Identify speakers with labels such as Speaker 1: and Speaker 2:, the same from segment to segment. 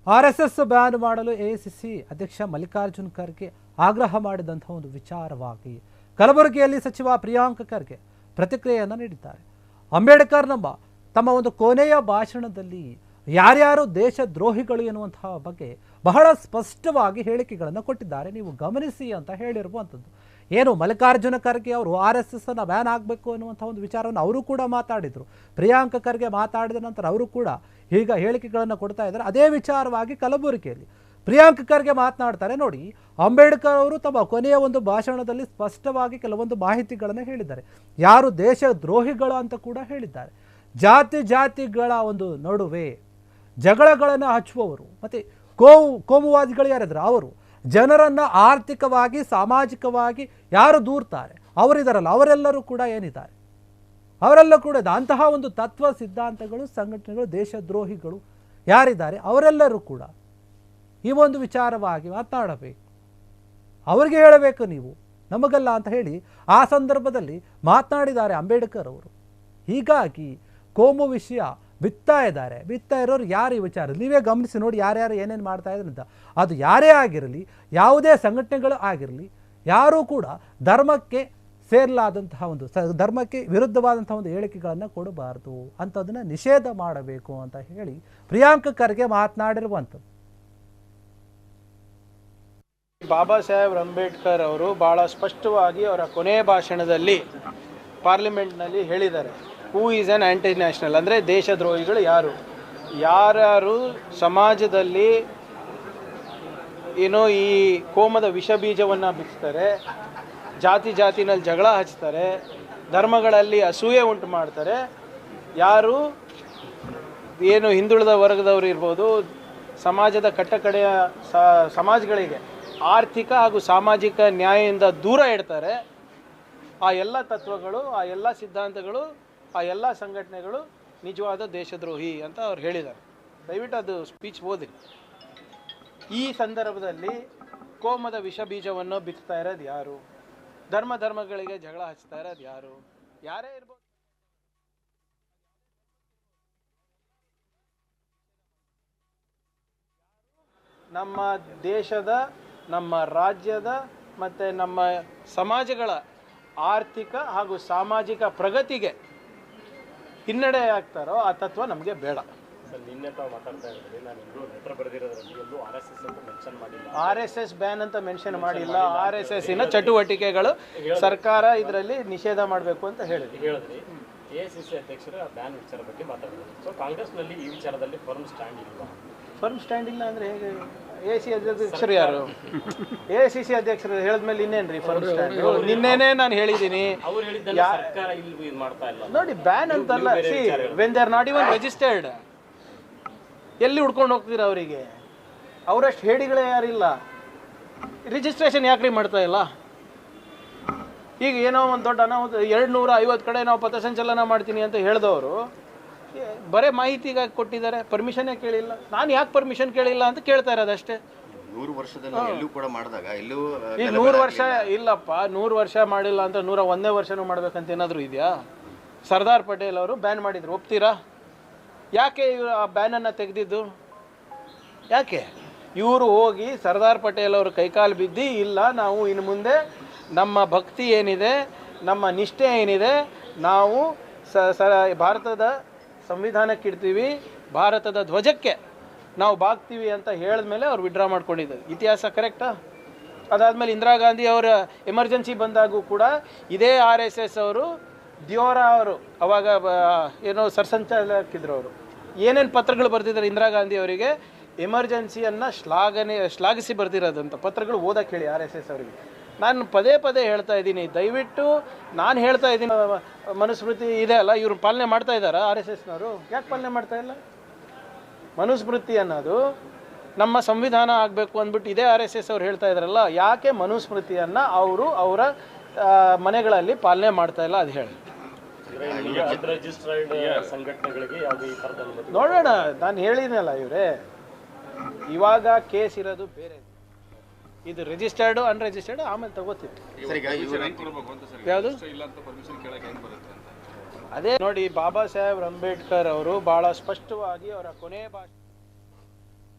Speaker 1: RSS ban ಮಾಡಲು AICC ಅಧ್ಯಕ್ಷ ಮಲ್ಲಿಕಾರ್ಜುನ್ ಖರ್ಗೆ ಆಗ್ರಹ ಮಾಡಿದಂಥ ಒಂದು ವಿಚಾರವಾಗಿ ಕಲಬುರಗಿಯಲ್ಲಿ ಸಚಿವ ಪ್ರಿಯಾಂಕ್ ಖರ್ಗೆ ಪ್ರತಿಕ್ರಿಯೆಯನ್ನು ನೀಡಿದ್ದಾರೆ. ಅಂಬೇಡ್ಕರ್ ತಮ್ಮ ಒಂದು ಕೊನೆಯ ಭಾಷಣದಲ್ಲಿ ಯಾರ್ಯಾರು ದೇಶದ್ರೋಹಿಗಳು ಎನ್ನುವಂತಹ ಬಗ್ಗೆ ಬಹಳ ಸ್ಪಷ್ಟವಾಗಿ ಹೇಳಿಕೆಗಳನ್ನು ಕೊಟ್ಟಿದ್ದಾರೆ. ನೀವು ಗಮನಿಸಿ ಅಂತ ಹೇಳಿರುವಂಥದ್ದು. ಏನು ಮಲ್ಲಿಕಾರ್ಜುನ ಖರ್ಗೆ ಅವರು RSS ಅನ್ನು ಬ್ಯಾನ್ ಆಗಬೇಕು ಅನ್ನುವಂಥ ಒಂದು ವಿಚಾರವನ್ನು ಅವರು ಕೂಡ ಮಾತಾಡಿದರು. ಪ್ರಿಯಾಂಕ್ ಖರ್ಗೆ ಮಾತಾಡಿದ ನಂತರ ಅವರು ಕೂಡ ಈಗ ಹೇಳಿಕೆಗಳನ್ನು ಕೊಡ್ತಾ ಇದ್ದಾರೆ. ಅದೇ ವಿಚಾರವಾಗಿ ಕಲಬುರಗಿಯಲ್ಲಿ ಪ್ರಿಯಾಂಕ್ ಖರ್ಗೆ ಮಾತನಾಡ್ತಾರೆ. ನೋಡಿ, ಅಂಬೇಡ್ಕರ್ ಅವರು ತಮ್ಮ ಕೊನೆಯ ಒಂದು ಭಾಷಣದಲ್ಲಿ ಸ್ಪಷ್ಟವಾಗಿ ಕೆಲವೊಂದು ಮಾಹಿತಿಗಳನ್ನು ಹೇಳಿದ್ದಾರೆ. ಯಾರು ದೇಶದ್ರೋಹಿಗಳು ಅಂತ ಕೂಡ ಹೇಳಿದ್ದಾರೆ. ಜಾತಿಗಳ ಒಂದು ನಡುವೆ ಜಗಳಗಳನ್ನು ಹಚ್ಚುವವರು ಮತ್ತು ಕೋಮುವಾದಿಗಳು ಯಾರಿದ್ದಾರೆ ಅವರು ಜನರನ್ನು ಆರ್ಥಿಕವಾಗಿ ಸಾಮಾಜಿಕವಾಗಿ ಯಾರು ದೂರ್ತಾರೆ ಅವರಿದಾರಲ್ಲ ಅವರೆಲ್ಲರೂ ಕೂಡ ಏನಿದ್ದಾರೆ, ಅವರೆಲ್ಲ ಕೂಡ ಅಂತಹ ಒಂದು ತತ್ವ ಸಿದ್ಧಾಂತಗಳು ಸಂಘಟನೆಗಳು ದೇಶದ್ರೋಹಿಗಳು ಯಾರಿದ್ದಾರೆ ಅವರೆಲ್ಲರೂ ಕೂಡ ಈ ಒಂದು ವಿಚಾರವಾಗಿ ಮಾತನಾಡಬೇಕು. ಅವರಿಗೆ ಹೇಳಬೇಕು, ನೀವು ನಮಗಲ್ಲ ಅಂತ ಹೇಳಿ ಆ ಸಂದರ್ಭದಲ್ಲಿ ಮಾತನಾಡಿದ್ದಾರೆ ಅಂಬೇಡ್ಕರ್ ಅವರು. ಹೀಗಾಗಿ ಕೋಮು ವಿಷಯ ಬಿತ್ತಾ ಇರೋರು ಯಾರು ಈ ವಿಚಾರ ನೀವೇ ಗಮನಿಸಿ ನೋಡಿ, ಯಾರ್ಯಾರು ಏನೇನು ಮಾಡ್ತಾ ಇದ್ದಾರೆ ಅಂತ. ಅದು ಯಾರೇ ಆಗಿರಲಿ, ಯಾವುದೇ ಸಂಘಟನೆಗಳು ಆಗಿರಲಿ, ಯಾರೂ ಕೂಡ ಧರ್ಮಕ್ಕೆ ಸೇರಲಾದಂತಹ ಒಂದು ಧರ್ಮಕ್ಕೆ ವಿರುದ್ಧವಾದಂತಹ ಒಂದು ಹೇಳಿಕೆಗಳನ್ನು ಕೊಡಬಾರ್ದು ಅಂಥದನ್ನು ನಿಷೇಧ ಮಾಡಬೇಕು ಅಂತ ಹೇಳಿ ಪ್ರಿಯಾಂಕ್ ಖರ್ಗೆ ಮಾತನಾಡಿರುವಂಥದ್ದು.
Speaker 2: ಬಾಬಾ ಸಾಹೇಬ್ ಅಂಬೇಡ್ಕರ್ ಅವರು ಭಾಳ ಸ್ಪಷ್ಟವಾಗಿ ಅವರ ಕೊನೆಯ ಭಾಷಣದಲ್ಲಿ ಪಾರ್ಲಿಮೆಂಟ್ನಲ್ಲಿ ಹೇಳಿದ್ದಾರೆ, who is on anti national, ಅಂದರೆ ದೇಶದ್ರೋಹಿಗಳು ಯಾರು ಸಮಾಜದಲ್ಲಿ ಏನೋ ಈ ಕೋಮದ ವಿಷ ಬೀಜವನ್ನು ಬಿಚ್ತಾರೆ, ಜಾತಿನಲ್ಲಿ ಜಗಳ ಹಚ್ತಾರೆ, ಧರ್ಮಗಳಲ್ಲಿ ಅಸೂಯೆ ಉಂಟು ಮಾಡ್ತಾರೆ, ಯಾರು ಏನು ಹಿಂದುಳಿದ ವರ್ಗದವರು ಇರ್ಬೋದು, ಸಮಾಜದ ಕಟ್ಟಕಡೆಯ ಸಮಾಜಗಳಿಗೆ ಆರ್ಥಿಕ ಹಾಗೂ ಸಾಮಾಜಿಕ ನ್ಯಾಯದಿಂದ ದೂರ ಇಡ್ತಾರೆ, ಆ ಎಲ್ಲ ತತ್ವಗಳು, ಆ ಎಲ್ಲ ಸಿದ್ಧಾಂತಗಳು, ಆ ಎಲ್ಲ ಸಂಘಟನೆಗಳು ನಿಜವಾದ ದೇಶದ್ರೋಹಿ ಅಂತ ಅವ್ರು ಹೇಳಿದ್ದಾರೆ. ದಯವಿಟ್ಟು ಅದು ಸ್ಪೀಚ್ ಓದಿ. ಈ ಸಂದರ್ಭದಲ್ಲಿ ಕೋಮದ ವಿಷ ಬೀಜವನ್ನು ಬಿತ್ತಾ ಇರೋದು ಯಾರು, ಧರ್ಮಗಳಿಗೆ ಜಗಳ ಹಚ್ತಾ ಇರೋದು ಯಾರೇ ಇರ್ಬೋದು. ನಮ್ಮ ದೇಶದ, ನಮ್ಮ ರಾಜ್ಯದ ಮತ್ತು ನಮ್ಮ ಸಮಾಜಗಳ ಆರ್ಥಿಕ ಹಾಗೂ ಸಾಮಾಜಿಕ ಪ್ರಗತಿಗೆ ಹಿನ್ನಡೆ ಆಗ್ತಾರೋ ಆ ತತ್ವ ನಮಗೆ ಬೇಡ. RSS ಬ್ಯಾನ್ ಅಂತ ಮೆನ್ಷನ್ ಮಾಡಿಲ್ಲ. RSSನ ಚಟುವಟಿಕೆಗಳು ಸರ್ಕಾರ ಇದರಲ್ಲಿ ನಿಷೇಧ ಮಾಡಬೇಕು ಅಂತ ಹೇಳಿದ್ರಿ.
Speaker 3: AICC ಅಧ್ಯಕ್ಷರ ಬ್ಯಾನ್ ವಿಚಾರ ಬಗ್ಗೆ ಮಾತಾಡಿದ್ರು. ಸೊ ಕಾಂಗ್ರೆಸ್ನಲ್ಲಿ ಈ ವಿಚಾರದಲ್ಲಿ ಫರ್ಮ್ ಸ್ಟ್ಯಾಂಡ್ ಇಲ್ಲ ಅಂದ್ರೆ ಹೇಗೆ? AICC ಅಧ್ಯಕ್ಷರು ಯಾರು? AICC ಅಧ್ಯಕ್ಷರು ಹೇಳಿದ್ಮೇಲೆ ಇನ್ನೇನ್ರಿ ಫರ್ಮ್ ಸ್ಟ್ಯಾಂಡ್? ನಿನ್ನೆನೇ ನಾನು ಹೇಳಿದ್ದೀನಿ, ನೋಡಿ ಬ್ಯಾನ್ ಅಂತಲ್ಲ. See when they are not even registered, ಎಲ್ಲಿ ಹುಡ್ಕೊಂಡು ಹೋಗ್ತೀರಾ ಅವರಿಗೆ? ಅವರಷ್ಟು ಹೇಡಿಗಳೇ ಯಾರಿಲ್ಲ. ರಿಜಿಸ್ಟ್ರೇಷನ್ ಯಾಕ್ರಿ ಮಾಡ್ತಾ ಇಲ್ಲ? ಈಗ ಏನೋ ಒಂದು ದೊಡ್ಡ ಅನಾಹುತ 250 ಕಡೆ ನಾವು ಪಥಸಂಚಲನ ಮಾಡ್ತೀನಿ ಅಂತ ಹೇಳಿದವರು ಬರೇ ಮಾಹಿತಿಗಾಗಿ ಕೊಟ್ಟಿದ್ದಾರೆ, ಪರ್ಮಿಷನ್ನೇ ಕೇಳಿಲ್ಲ. ನಾನು ಯಾಕೆ ಪರ್ಮಿಷನ್ ಕೇಳಿಲ್ಲ ಅಂತ ಕೇಳ್ತಾ ಇರೋದು ಅಷ್ಟೇ.
Speaker 4: 100 ವರ್ಷದಲ್ಲಿ ಎಲ್ಲೂ ಕೂಡ ಮಾಡಿದಾಗ ಎಲ್ಲೂ
Speaker 2: ಈಗ 100 ವರ್ಷ ಇಲ್ಲಪ್ಪ, 100 ವರ್ಷ ಮಾಡಿಲ್ಲ ಅಂತ 101ನೇ ವರ್ಷನೂ ಮಾಡ್ಬೇಕಂತ ಏನಾದರೂ ಇದೆಯಾ? ಸರ್ದಾರ್ ಪಟೇಲ್ ಅವರು ಬ್ಯಾನ್ ಮಾಡಿದ್ರು, ಒಪ್ತೀರಾ? ಯಾಕೆ ಇವರು ಆ ಬ್ಯಾನನ್ನು ತೆಗೆದಿದ್ದು? ಯಾಕೆ ಇವರು ಹೋಗಿ ಸರ್ದಾರ್ ಪಟೇಲ್ ಅವರು ಕೈಕಾಲು ಬಿದ್ದು, ಇಲ್ಲ ನಾವು ಇನ್ನು ಮುಂದೆ ನಮ್ಮ ಭಕ್ತಿ ಏನಿದೆ, ನಮ್ಮ ನಿಷ್ಠೆ ಏನಿದೆ, ನಾವು ಭಾರತದ ಸಂವಿಧಾನಕ್ಕೆ ಇಡ್ತೀವಿ, ಭಾರತದ ಧ್ವಜಕ್ಕೆ ನಾವು ಬಾಗ್ತೀವಿ ಅಂತ ಹೇಳಿದ್ಮೇಲೆ ಅವ್ರು ವಿಡ್ರಾ ಮಾಡ್ಕೊಂಡಿದ್ದಾರೆ. ಇತಿಹಾಸ ಕರೆಕ್ಟಾ? ಅದಾದಮೇಲೆ ಇಂದಿರಾ ಗಾಂಧಿ ಅವರ ಎಮರ್ಜೆನ್ಸಿ ಬಂದಾಗೂ ಕೂಡ ಇದೇ RSS ಅವರು, ದಿಯೋರಾ ಅವರು ಅವಾಗ ಏನೋ ಸರ್ಸಂಚಾಲಕಿದ್ರು, ಅವರು ಏನೇನು ಪತ್ರಗಳು ಬರೆದಿದ್ದಾರೆ ಇಂದಿರಾ ಗಾಂಧಿ ಅವರಿಗೆ, ಎಮರ್ಜೆನ್ಸಿಯನ್ನು ಶ್ಲಾಘಿಸಿ ಬರೆದಿರೋದಂಥ ಪತ್ರಗಳು ಓದಕ್ಕೆ ಹೇಳಿ RSS ಅವರಿಗೆ. ನಾನು ಪದೇ ಹೇಳ್ತಾ ಇದ್ದೀನಿ, ದಯವಿಟ್ಟು ನಾನು ಹೇಳ್ತಾ ಇದ್ದೀನಿ, ಮನುಸ್ಮೃತಿ ಇದೆ ಅಲ್ಲ, ಇವ್ರು ಪಾಲನೆ ಮಾಡ್ತಾ ಇದ್ದಾರಾ RSSನವರು? ಯಾಕೆ ಪಾಲನೆ ಮಾಡ್ತಾ ಇಲ್ಲ? ಮನುಸ್ಮೃತಿ ಅನ್ನೋದು ನಮ್ಮ ಸಂವಿಧಾನ ಆಗಬೇಕು ಅಂದ್ಬಿಟ್ಟು ಇದೇ RSS ಅವ್ರು ಹೇಳ್ತಾ ಇದ್ದಾರಲ್ಲ, ಯಾಕೆ ಮನುಸ್ಮೃತಿಯನ್ನು ಅವರು ಅವರ ಮನೆಗಳಲ್ಲಿ ಪಾಲನೆ ಮಾಡ್ತಾ ಇಲ್ಲ? ಅದು ಹೇಳಿ. ನೋಡೋಣ, ನಾನು ಹೇಳಿದ್ನಲ್ಲ ಇವರೇ, ಇವಾಗ ಕೇಸ್ ಇರೋದು ಬೇರೆ, ಇದು ರಿಜಿಸ್ಟರ್ಡ್ ಅನ್ರಿಜಿಸ್ಟರ್ಡ್ ಆಮೇಲೆ ತಗೋತೀವಿ. ಯಾವುದು? ಅದೇ ನೋಡಿ, ಬಾಬಾ ಸಾಹೇಬ್ ಅಂಬೇಡ್ಕರ್ ಅವರು ಬಹಳ ಸ್ಪಷ್ಟವಾಗಿ ಅವರ ಕೊನೆಯ ಭಾಷೆ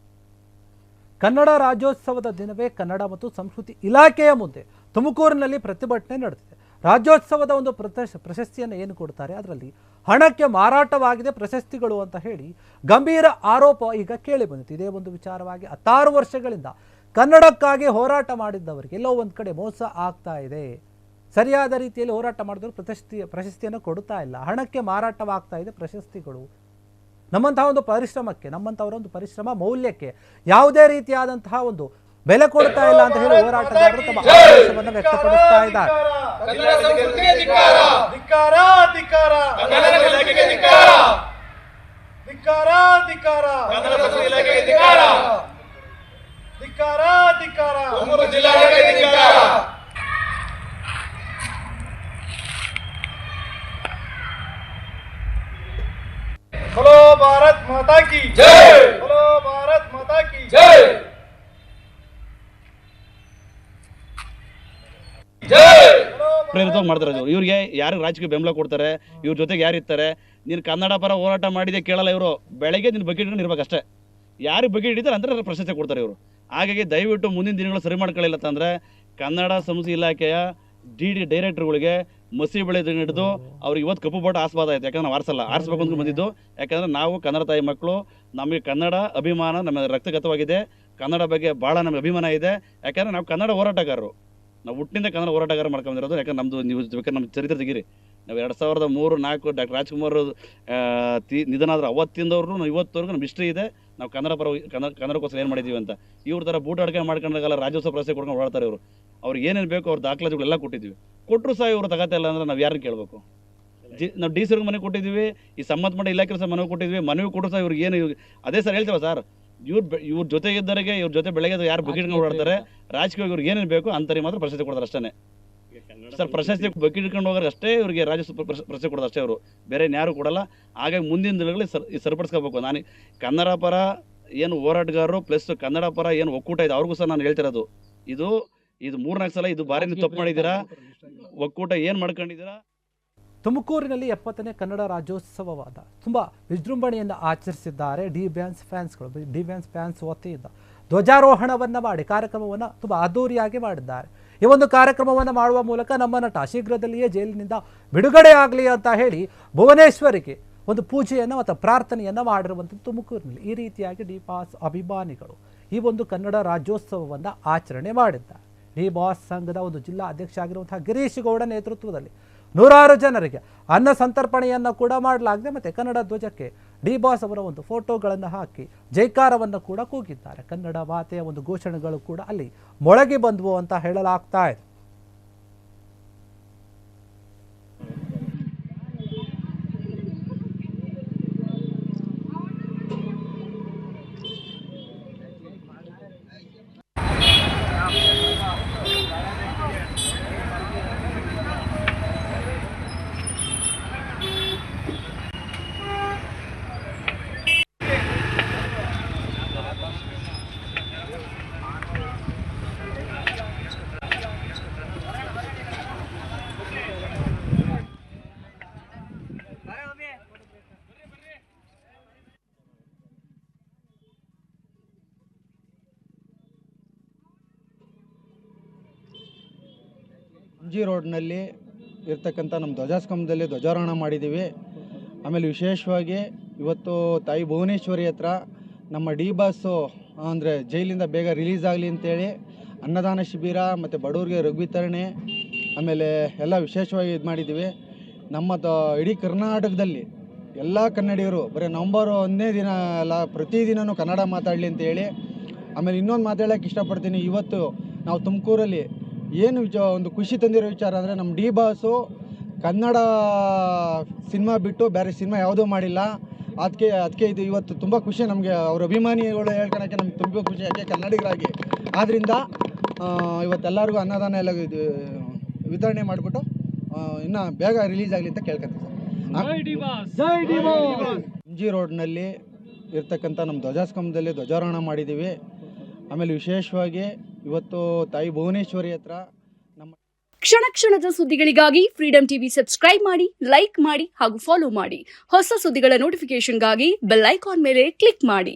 Speaker 1: ಕನ್ನಡ ರಾಜ್ಯೋತ್ಸವದ ದಿನವೇ ಕನ್ನಡ ಮತ್ತು ಸಂಸ್ಕೃತಿ ಇಲಾಖೆಯ ಮುಂದೆ ತುಮಕೂರಿನಲ್ಲಿ ಪ್ರತಿಭಟನೆ ನಡೆದಿದೆ. ರಾಜ್ಯೋತ್ಸವದ ಒಂದು ಪ್ರಶಸ್ತಿಯನ್ನು ಏನು ಕೊಡ್ತಾರೆ, ಅದರಲ್ಲಿ ಹಣಕ್ಕೆ ಮಾರಾಟವಾಗಿದೆ ಪ್ರಶಸ್ತಿಗಳು ಅಂತ ಹೇಳಿ ಗಂಭೀರ ಆರೋಪ ಈಗ ಕೇಳಿ ಬಂದಿತ್ತು. ಇದೇ ಒಂದು ವಿಚಾರವಾಗಿ 16 ವರ್ಷಗಳಿಂದ ಕನ್ನಡಕ್ಕಾಗಿ ಹೋರಾಟ ಮಾಡಿದ್ದವರಿಗೆ ಎಲ್ಲೋ ಒಂದು ಕಡೆ ಮೋಸ ಆಗ್ತಾ ಇದೆ. ಸರಿಯಾದ ರೀತಿಯಲ್ಲಿ ಹೋರಾಟ ಮಾಡಿದವರು ಪ್ರಶಸ್ತಿಯನ್ನು ಕೊಡ್ತಾ ಇಲ್ಲ, ಹಣಕ್ಕೆ ಮಾರಾಟವಾಗ್ತಾ ಇದೆ ಪ್ರಶಸ್ತಿಗಳು. ನಮ್ಮಂತಹ ಒಂದು ಪರಿಶ್ರಮಕ್ಕೆ, ನಮ್ಮಂಥವರ ಒಂದು ಪರಿಶ್ರಮ ಮೌಲ್ಯಕ್ಕೆ ಯಾವುದೇ ರೀತಿಯಾದಂತಹ ಒಂದು ಬೆಲೆ ಕೊಡ್ತಾ ಇಲ್ಲ ಅಂತ ಹೇಳಿ ಹೋರಾಟಗಾರರು ತಮ್ಮ ಆಕ್ರೋಶವನ್ನು ವ್ಯಕ್ತಪಡಿಸ್ತಾ ಇದ್ದಾರೆ.
Speaker 3: बोलो भारत माता की जय, बोलो भारत माता की जय,
Speaker 5: ಪ್ರೇರಿತವಾಗಿ ಮಾಡ್ತಾರೆ. ಇವ್ರಿಗೆ ಯಾರು ರಾಜಕೀಯ ಬೆಂಬಲ ಕೊಡ್ತಾರೆ, ಇವ್ರ ಜೊತೆಗೆ ಯಾರು ಇರ್ತಾರೆ, ನೀನು ಕನ್ನಡ ಪರ ಹೋರಾಟ ಮಾಡಿದೆ ಕೇಳಲ್ಲ ಇವರು. ಬೆಳಗ್ಗೆ ನೀನು ಬಕೆಟ್ ಹಿಡ್ಕೊಂಡು ಇರ್ಬೇಕಷ್ಟೇ. ಯಾರಿಗೆ ಬಕೆಟ್ ಹಿಡಿತಾರೆ ಅಂದರೆ ಪ್ರಶಸ್ತಿ ಕೊಡ್ತಾರೆ ಇವರು. ಹಾಗಾಗಿ ದಯವಿಟ್ಟು ಮುಂದಿನ ದಿನಗಳು ಸರಿ ಮಾಡ್ಕೊಳ್ಳಿಲ್ಲ ಅಂತಂದರೆ ಕನ್ನಡ ಸಂಸ್ಕೃತಿ ಇಲಾಖೆಯ ಡೈರೆಕ್ಟರ್ಗಳಿಗೆ ಮಸಿ ಬೆಳೆ ಹಿಡಿದು ಅವ್ರಿಗೆ ಇವತ್ತು ಕಪ್ಪು ಬೋಟ ಆಸ್ಪಾದ ಆಯ್ತು. ಯಾಕಂದ್ರೆ ನಾವು ಆರಿಸ್ಬೇಕು ಅಂತ ಬಂದಿದ್ದು. ಯಾಕಂದರೆ ನಾವು ಕನ್ನಡ ತಾಯಿ ಮಕ್ಕಳು, ನಮಗೆ ಕನ್ನಡ ಅಭಿಮಾನ ನಮ್ಮ ರಕ್ತಗತವಾಗಿದೆ. ಕನ್ನಡ ಬಗ್ಗೆ ಭಾಳ ನಮಗೆ ಅಭಿಮಾನ ಇದೆ. ಯಾಕಂದರೆ ನಾವು ಕನ್ನಡ ಹೋರಾಟಗಾರರು, ನಾವು ಹುಟ್ಟಿನಿಂದ ಕನ್ನಡ ಹೋರಾಟಗಾರ ಮಾಡ್ಕೊಂಡಿರೋದು. ಯಾಕಂದ್ರೆ ನಮ್ಮದು ನೀವು ಬೇಕಾದ್ರೆ ನಮ್ಮ ಚರಿತ್ರೆ ತೆಗೀರಿ. ನಾವು 2003-4 ಡಾಕ್ಟರ್ ರಾಜ್ಕುಮಾರ್ ನಿಧನ ಆದ್ರೆ ಅವತ್ತಿಂದವ್ರು ನಾವು ಇವತ್ತವರೆಗೂ ನಮ್ಮ ಹಿಸ್ಟ್ರಿ ಇದೆ. ನಾವು ಕನ್ನಡಕ್ಕೋಸ್ಕರ ಏನು ಮಾಡಿದ್ದೀವಿ ಅಂತ. ಇವ್ರ ಥರ ಬೂಟ ಅಡ್ಕೆ ಮಾಡ್ಕೊಂಡಾಗಲ್ಲ ರಾಜ್ಯೋತ್ಸವ ಪ್ರಶಸ್ತಿ ಕೊಡ್ಕೊಂಡು ಓಡಾಡ್ತಾರೆ ಇವರು. ಅವ್ರಿಗೆ ಏನೇನು ಬೇಕು ಅವ್ರ ದಾಖಲಾತಿಗಳೆಲ್ಲ ಕೊಟ್ಟಿದ್ದೀವಿ. ಕೊಟ್ಟರು ಸಹ ಇವರು ತಗೋತಾ ಇಲ್ಲ ಅಂದರೆ ನಾವು ಯಾರನ್ನು ಕೇಳಬೇಕು? ನಾವು ಡಿ ಸಿ ಮನೆ ಕೊಟ್ಟಿದ್ದೀವಿ, ಈ ಸಂಬಂಧಪಟ್ಟ ಇಲಾಖೆ ಸಹ ಮನವಿ ಕೊಟ್ಟಿದ್ವಿ. ಮನವಿ ಕೊಟ್ಟರು ಸಹ ಇವ್ರಿಗೆ ಏನು ಅದೇ ಸರ್ ಹೇಳ್ತೀವ ಸರ್, ಇವ್ರ ಜೊತೆ ಇದ್ದವರಿಗೆ ಇವ್ರ ಜೊತೆ ಬೆಳಗ್ಗೆ ಯಾರು ಬಕೆಟ್ಕೊಂಡು ಓಡಾಡ್ತಾರೆ, ರಾಜಕೀಯ ಇವ್ರಿಗೆ ಏನೇನು ಬೇಕು ಅಂಥವ್ರಿಗೆ ಮಾತ್ರ ಪ್ರಶಸ್ತಿ ಕೊಡ್ತಾರೆ ಅಷ್ಟೇ ಸರ್. ಪ್ರಶಸ್ತಿ ಬಕೆಟ್ ಹಿಡ್ಕೊಂಡು ಹೋಗೋರು ಅಷ್ಟೇ ಇವ್ರಿಗೆ ರಾಜ್ಯೋತ್ಸವ ಪ್ರಶಸ್ತಿ ಕೊಡೋದು ಅಷ್ಟೇ ಅವರು, ಬೇರೆ ಯಾರು ಕೊಡಲ್ಲ. ಹಾಗಾಗಿ ಮುಂದಿನ ದಿನಗಳಲ್ಲಿ ಸರಿಪಡಿಸ್ಕೋಬೇಕು. ನಾನು ಕನ್ನಡ ಪರ ಏನು ಹೋರಾಟಗಾರರು ಪ್ಲಸ್ ಕನ್ನಡ ಪರ ಏನು ಒಕ್ಕೂಟ ಇದೆ ಅವ್ರಿಗೂ ಸಹ ನಾನು ಹೇಳ್ತಿರೋದು, ಇದು 3-4 ಸಲ ಇದು ಬಾರಿ ನೀವು ತಪ್ಪು ಮಾಡಿದ್ದೀರಾ. ಒಕ್ಕೂಟ ಏನು ಮಾಡ್ಕೊಂಡಿದ್ದೀರಾ?
Speaker 1: ತುಮಕೂರಿನಲ್ಲಿ 70ನೇ ಕನ್ನಡ ರಾಜ್ಯೋತ್ಸವವಾದ ತುಂಬ ವಿಜೃಂಭಣೆಯನ್ನು ಆಚರಿಸಿದ್ದಾರೆ ಡಿ ಬ್ಯಾನ್ಸ್ ಫ್ಯಾನ್ಸ್ ವತಿಯಿಂದ ಧ್ವಜಾರೋಹಣವನ್ನು ಮಾಡಿ ಕಾರ್ಯಕ್ರಮವನ್ನು ತುಂಬ ಅದ್ದೂರಿಯಾಗಿ ಮಾಡಿದ್ದಾರೆ. ಈ ಒಂದು ಕಾರ್ಯಕ್ರಮವನ್ನು ಮಾಡುವ ಮೂಲಕ ನಮ್ಮ ನಟ ಶೀಘ್ರದಲ್ಲಿಯೇ ಜೈಲಿನಿಂದ ಬಿಡುಗಡೆ ಆಗಲಿ ಅಂತ ಹೇಳಿ ಭುವನೇಶ್ವರಿಗೆ ಒಂದು ಪೂಜೆಯನ್ನು ಮತ್ತು ಪ್ರಾರ್ಥನೆಯನ್ನು ಮಾಡಿರುವಂಥದ್ದು ತುಮಕೂರಿನಲ್ಲಿ. ಈ ರೀತಿಯಾಗಿ ಡಿ ಬಾಸ್ ಅಭಿಮಾನಿಗಳು ಈ ಒಂದು ಕನ್ನಡ ರಾಜ್ಯೋತ್ಸವವನ್ನು ಆಚರಣೆ ಮಾಡಿದ್ದಾರೆ. ಡಿ ಬಾಸ್ ಸಂಘದ ಒಂದು ಜಿಲ್ಲಾ ಅಧ್ಯಕ್ಷ ಆಗಿರುವಂತಹ ಗಿರೀಶ್ ಗೌಡ ನೇತೃತ್ವದಲ್ಲಿ 100 ಜನರಿಗೆ ಅನ್ನ ಸಂತರ್ಪಣೆಯನ್ನು ಕೂಡ ಮಾಡಲಾಗಿದೆ. ಮತ್ತು ಕನ್ನಡ ಧ್ವಜಕ್ಕೆ ಡಿ ಬಾಸ್ ಅವರ ಒಂದು ಫೋಟೋಗಳನ್ನು ಹಾಕಿ ಜೈಕಾರವನ್ನು ಕೂಡ ಕೂಗಿದ್ದಾರೆ. ಕನ್ನಡ ಮಾತೆಯ ಒಂದು ಘೋಷಣೆಗಳು ಕೂಡ ಅಲ್ಲಿ ಮೊಳಗಿ ಬಂದವು ಅಂತ ಹೇಳಲಾಗ್ತಾ ಇದೆ.
Speaker 6: MG ರೋಡ್ನಲ್ಲಿ ಇರ್ತಕ್ಕಂಥ ನಮ್ಮ ಧ್ವಜಾಸ್ತಂಭದಲ್ಲಿ ಧ್ವಜಾರೋಹಣ ಮಾಡಿದ್ದೀವಿ. ಆಮೇಲೆ ವಿಶೇಷವಾಗಿ ಇವತ್ತು ತಾಯಿ ಭುವನೇಶ್ವರಿ ಹತ್ರ ನಮ್ಮ ಡಿ ಬಾಸು ಅಂದರೆ ಜೈಲಿಂದ ಬೇಗ ರಿಲೀಸ್ ಆಗಲಿ ಅಂತೇಳಿ ಅನ್ನದಾನ ಶಿಬಿರ ಮತ್ತು ಬಡವರಿಗೆ ರಘು ವಿತರಣೆ ಆಮೇಲೆ ಎಲ್ಲ ವಿಶೇಷವಾಗಿ ಇದು ಮಾಡಿದ್ದೀವಿ. ನಮ್ಮ ಇಡೀ ಕರ್ನಾಟಕದಲ್ಲಿ ಎಲ್ಲ ಕನ್ನಡಿಗರು ಬರೀ ನವಂಬರ್ 1ನೇ ದಿನ ಅಲ್ಲ, ಪ್ರತಿದಿನವೂ ಕನ್ನಡ ಮಾತಾಡಲಿ ಅಂತೇಳಿ. ಆಮೇಲೆ ಇನ್ನೊಂದು ಮಾತಾಡೋಕ್ಕೆ ಇಷ್ಟಪಡ್ತೀನಿ. ಇವತ್ತು ನಾವು ತುಮಕೂರಲ್ಲಿ ಏನು ಒಂದು ಖುಷಿ ತಂದಿರೋ ವಿಚಾರ ಅಂದರೆ ನಮ್ಮ ಡಿ ಬಾಸು ಕನ್ನಡ ಸಿನಿಮಾ ಬಿಟ್ಟು ಬೇರೆ ಸಿನಿಮಾ ಯಾವುದೂ ಮಾಡಿಲ್ಲ. ಅದಕ್ಕೆ ಇದು ಇವತ್ತು ತುಂಬ ಖುಷಿ ನಮಗೆ. ಅವ್ರ ಅಭಿಮಾನಿಗಳು ಹೇಳ್ಕೊಳಕ್ಕೆ ನಮ್ಗೆ ತುಂಬ ಖುಷಿ, ಯಾಕೆ ಕನ್ನಡಿಗರಾಗಿ. ಆದ್ದರಿಂದ ಇವತ್ತೆಲ್ಲರಿಗೂ ಅನ್ನದಾನ ಎಲ್ಲ ವಿತರಣೆ ಮಾಡಿಬಿಟ್ಟು ಇನ್ನೂ ಬೇಗ ರಿಲೀಸ್ ಆಗಲಿ ಅಂತ ಕೇಳ್ಕೊತೀವಿ ಸರ್. MG ರೋಡ್ನಲ್ಲಿ ಇರ್ತಕ್ಕಂಥ ನಮ್ಮ ಧ್ವಜಾಸ್ತಂಭದಲ್ಲಿ ಧ್ವಜಾರೋಹಣ ಮಾಡಿದ್ದೀವಿ. ಆಮೇಲೆ ವಿಶೇಷವಾಗಿ ಇವತ್ತು ತಾಯಿ ಭುವನೇಶ್ವರಿ ಹತ್ರ ನಮ್ಮ
Speaker 7: ಕ್ಷಣದ ಸುದ್ದಿಗಳಿಗಾಗಿ ಫ್ರೀಡಂ ಟಿವಿ ಸಬ್ಸ್ಕ್ರೈಬ್ ಮಾಡಿ, ಲೈಕ್ ಮಾಡಿ ಹಾಗೂ ಫಾಲೋ ಮಾಡಿ. ಹೊಸ ಸುದ್ದಿಗಳ ನೋಟಿಫಿಕೇಶನ್ಗಾಗಿ ಬೆಲ್ ಐಕಾನ್ ಮೇಲೆ ಕ್ಲಿಕ್ ಮಾಡಿ.